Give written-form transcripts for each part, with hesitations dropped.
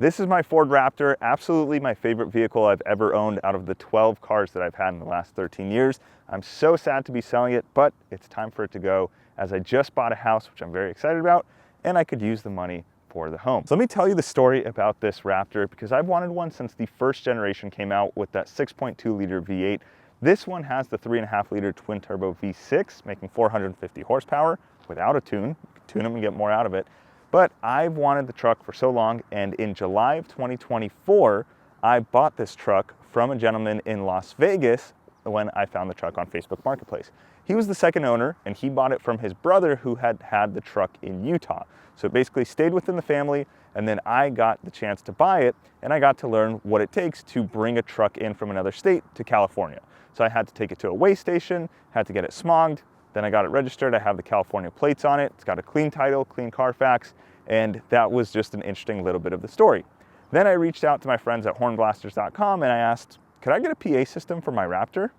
This is my Ford Raptor, absolutely my favorite vehicle I've ever owned out of the 12 cars that I've had in the last 13 years. I'm so sad to be selling it, but it's time for it to go as I just bought a house, which I'm very excited about, and I could use the money for the home. So let me tell you the story about this Raptor because I've wanted one since the first generation came out with that 6.2 liter V8. This one has the 3.5 liter twin turbo V6, making 450 horsepower without a tune. You can tune them and get more out of it. But I've wanted the truck for so long, and in July of 2024, I bought this truck from a gentleman in Las Vegas when I found the truck on Facebook Marketplace. He was the second owner, and he bought it from his brother who had had the truck in Utah. So it basically stayed within the family, and then I got the chance to buy it, and I got to learn what it takes to bring a truck in from another state to California. So I had to take it to a weigh station, had to get it smogged, then I got it registered. I have the California plates on it. It's got a clean title, clean Carfax, and that was just an interesting little bit of the story. Then I reached out to my friends at hornblasters.com and I asked, could I get a PA system for my Raptor?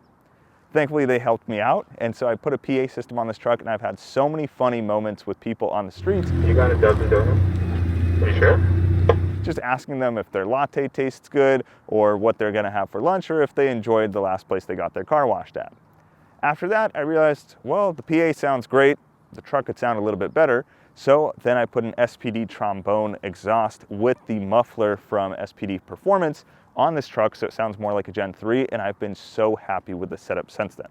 Thankfully, they helped me out, and so I put a PA system on this truck, and I've had so many funny moments with people on the streets. You got a dozen donuts? Are you sure? Just asking them if their latte tastes good, or what they're gonna have for lunch, or if they enjoyed the last place they got their car washed at. After that, I realized, well, the PA sounds great. The truck could sound a little bit better. So then I put an SPD Trombone exhaust with the muffler from SPD Performance on this truck so it sounds more like a Gen 3, and I've been so happy with the setup since then.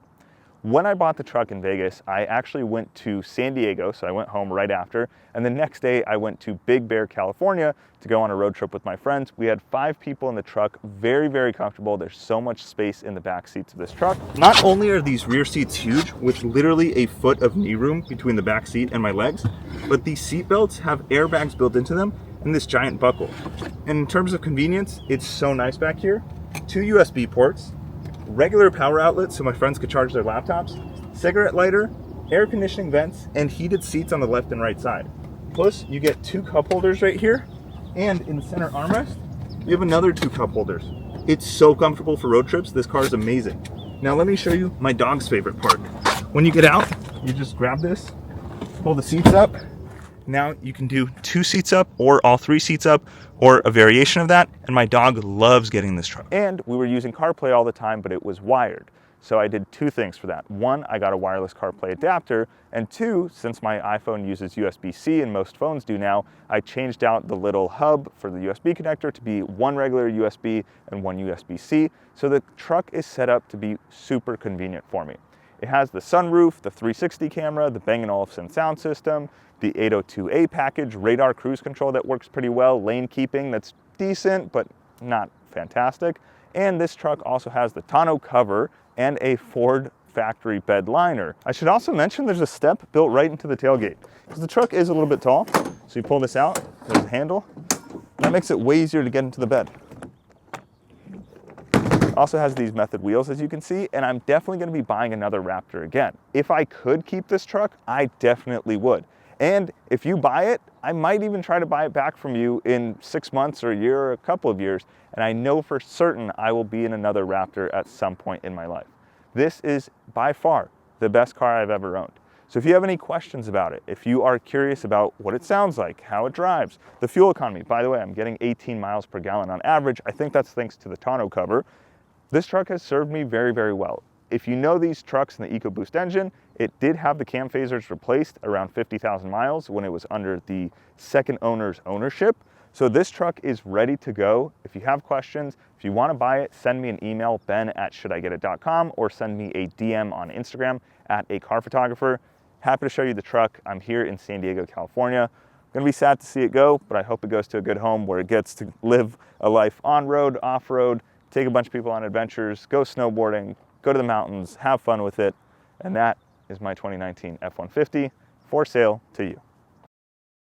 When I bought the truck in Vegas, I actually went to San Diego, so I went home right after, and the next day I went to Big Bear, California to go on a road trip with my friends. We had 5 people in the truck, very, very comfortable. There's so much space in the back seats of this truck. Not only are these rear seats huge, with literally a foot of knee room between the back seat and my legs, but these seat belts have airbags built into them and this giant buckle. And in terms of convenience, it's so nice back here. 2 USB ports, regular power outlets so my friends could charge their laptops, cigarette lighter, air conditioning vents, and heated seats on the left and right side. Plus, you get 2 cup holders right here, and in the center armrest, you have another 2 cup holders. It's so comfortable for road trips. This car is amazing. Now let me show you my dog's favorite part. When you get out, you just grab this, pull the seats up. Now you can do 2 seats up or all 3 seats up or a variation of that, and my dog loves getting this truck. And we were using CarPlay all the time, but it was wired. So I did 2 things for that. 1, I got a wireless CarPlay adapter, and 2, since my iPhone uses USB-C and most phones do now, I changed out the little hub for the USB connector to be 1 regular USB and 1 USB-C, so the truck is set up to be super convenient for me. It has the sunroof, the 360 camera, the Bang & Olufsen sound system, the 802A package, radar cruise control that works pretty well, lane keeping that's decent but not fantastic, and this truck also has the tonneau cover and a Ford factory bed liner. I should also mention there's a step built right into the tailgate because the truck is a little bit tall, so you pull this out, there's a handle, that makes it way easier to get into the bed. Also has these method wheels, as you can see, and I'm definitely going to be buying another Raptor again. If I could keep this truck, I definitely would. And if you buy it, I might even try to buy it back from you in 6 months or a year or a couple of years, and I know for certain I will be in another Raptor at some point in my life. This is by far the best car I've ever owned. So if you have any questions about it, if you are curious about what it sounds like, how it drives, the fuel economy, by the way, I'm getting 18 miles per gallon on average. I think that's thanks to the tonneau cover. This truck has served me very, very well. If you know these trucks and the EcoBoost engine, it did have the cam phasers replaced around 50,000 miles when it was under the second owner's ownership. So this truck is ready to go. If you have questions, if you want to buy it, send me an email, ben@shouldigetit.com, or send me a DM on Instagram @acarphotographer. Happy to show you the truck. I'm here in San Diego, California. I'm gonna be sad to see it go, but I hope it goes to a good home where it gets to live a life on-road, off-road, take a bunch of people on adventures, go snowboarding, go to the mountains, have fun with it. And that is my 2019 F-150 for sale to you.